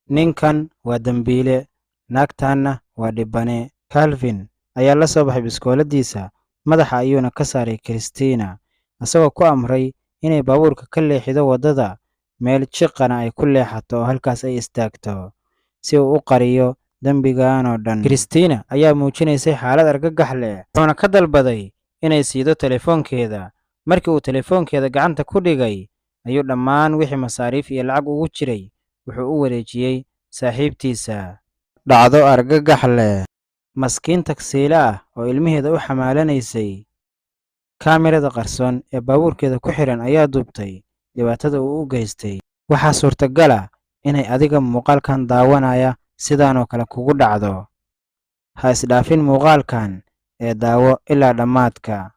Ninkan waa dambiile, naagtaanna waa dhibbane. Calvin ayaa la soo baxay biskooladiisa, madaxa ayuuna ka saaray Christina, isagoo ku amray inay baabuurka ka leexido waddada, meel jiqana ay ku leexato oo halkaas ay istaagto, si uu u qariyo dembigan oo dhan. Christina ayaa muujinaysay xaalad argagax leh, wuxuuna ka dalbaday inay siido telefoonkeeda. Markii uu telefoonkeeda gacanta ku dhigay, ayuu dhammaan wixii masaariif iyo lacag ugu jiray wuxuu u wareejiyey saaxiibtiisa. Dhacdo argagax leh. Maskiin tagsiile ah oo ilmaheeda u xamaalanaysay. Kaamirada qarsoon ee baabuurkeeda ku xiran ayaa duubtay dhibaatada uu u geystay. Waxaa suurtagal ah inay adiga muuqaalkan daawanaya sidaan oo kale kugu dhacdo. Ha isdhaafin muuqaalkan ee daawo ilaa dhammaadka.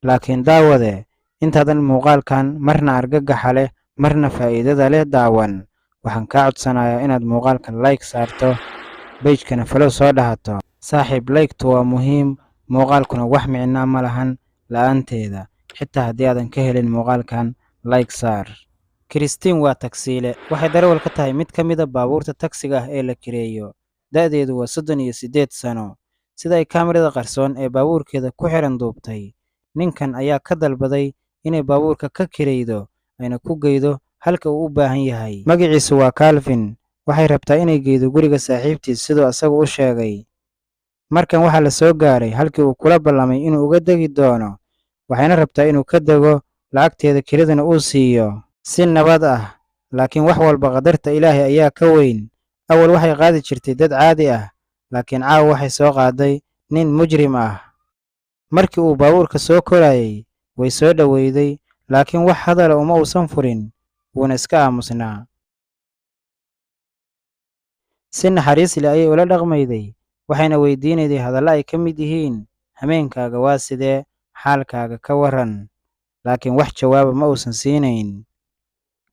Laakiin daawade, intaadan muuqaalkan marna argagaxa leh marna faa'iidada leh daawan, waxaan kaa codsanayaa inaad muuqaalka like saarto, page-kana follow soo dhahato. Saaxiib, like-tu waa muhiim, muuqaalkuna wax micno ma lahan la'aanteeda. Xitaa haddii aadan ka helin muuqaalkan, like saar. Christine waa tagsiile. Waxay darawal ka tahay mid ka mid ah baabuurta tagsiga ah ee la kireeyo. Da'deedu waa 38 sano. Sida ay kaamirada qarsoon ee baabuurkeeda ku xiran duubtay, ninkan ayaa ka dalbaday inay baabuurka ka kiraydo ayna ku geydo halka uu u baahan yahay. Magaciisu waa Calvin. Waxay rabtaa inay geydo guriga saaxiibtiis siduu asagu u sheegay. Markan waxaa la soo gaaray halkii uu kula ballamay inuu uga degi doono, waxayna rabtaa inuu ka dego, lacagteeda kiradana uu siiyo si nabad ah. Laakiin wax walba qadarta Ilaahay ayaa ka weyn. Awal waxay qaadi jirtay dad caadi ah, laakiin caawa waxay soo qaaday nin mujrim ah. Markii uu baabuurka soo korayay, way soo dhoweyday, laakiin wax hadala uma uusan furin, wuuna iska aamusnaa. Si naxariis leh ayay ula dhaqmayday, waxayna weydiinayday hadalla ay ka mid yihiin, hameenkaaga waa sidee, xaalkaaga ka waran. Laakiin wax jawaaba ma uusan siinayn.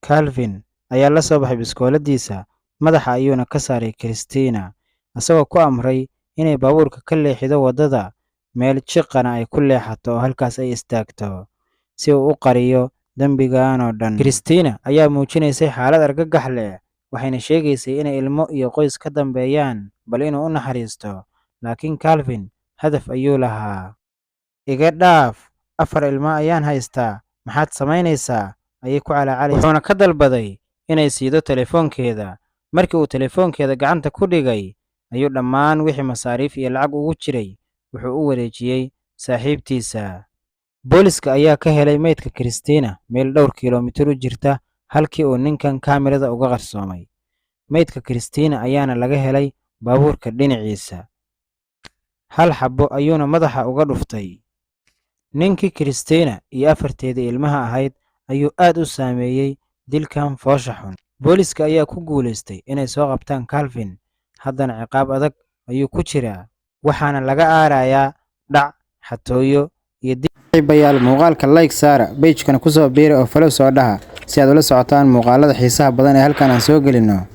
Calvin ayaa la soo baxay biskooladiisa, madaxa ayuuna ka saaray Christina, isagoo ku amray inay baabuurka ka leexido waddada, meel jiqana ay ku leexato oo halkaas ay istaagto, si uu u qariyo dembigan oo dhan. Christina ayaa muujinaysay xaalad argagax leh, waxayna sheegaysay inay ilmo iyo qoys ka dambeeyaan, bal inuu u naxariisto. Laakiin Calvin hadaf ayuu lahaa. Iga dhaaf, 4 ilmo ayaan haystaa, maxaad samaynaysaa? Ayay ku calaacalaysaa. Wuxuuna ka dalbaday inay siido telefoonkeeda. Markii uu telefoonkeeda gacanta ku dhigay, ayuu dhammaan wixii masaariif iyo lacag ugu jiray wuxuu u wareejiyey saaxiibtiisa. Booliska ayaa ka helay meydka Christina meel dhowr kiiloomitir u jirta halkii uu ninkan kaamirada uga qarsoomay. Meydka Christina ayaana laga helay baabuurka dhinaciisa. Hal xabbo ayuuna madaxa uga dhuftay. Ninkii Christina iyo 4teedii ilmaha ahayd ayuu aad u saameeyey dilkan foosha xun. Booliska ayaa ku guulaystay inay soo qabtaan Calvin, haddana ciqaab adag ayuu ku jiraa, waxaana laga aarayaa dhac, xatooyo iyo saaxiibayaal. Muuqaalka like saara, page-kana ku soo biira oo follow soo dhaha si aad ula socotaan muuqaalada xiisaha badan ee halkan aan soo gelino.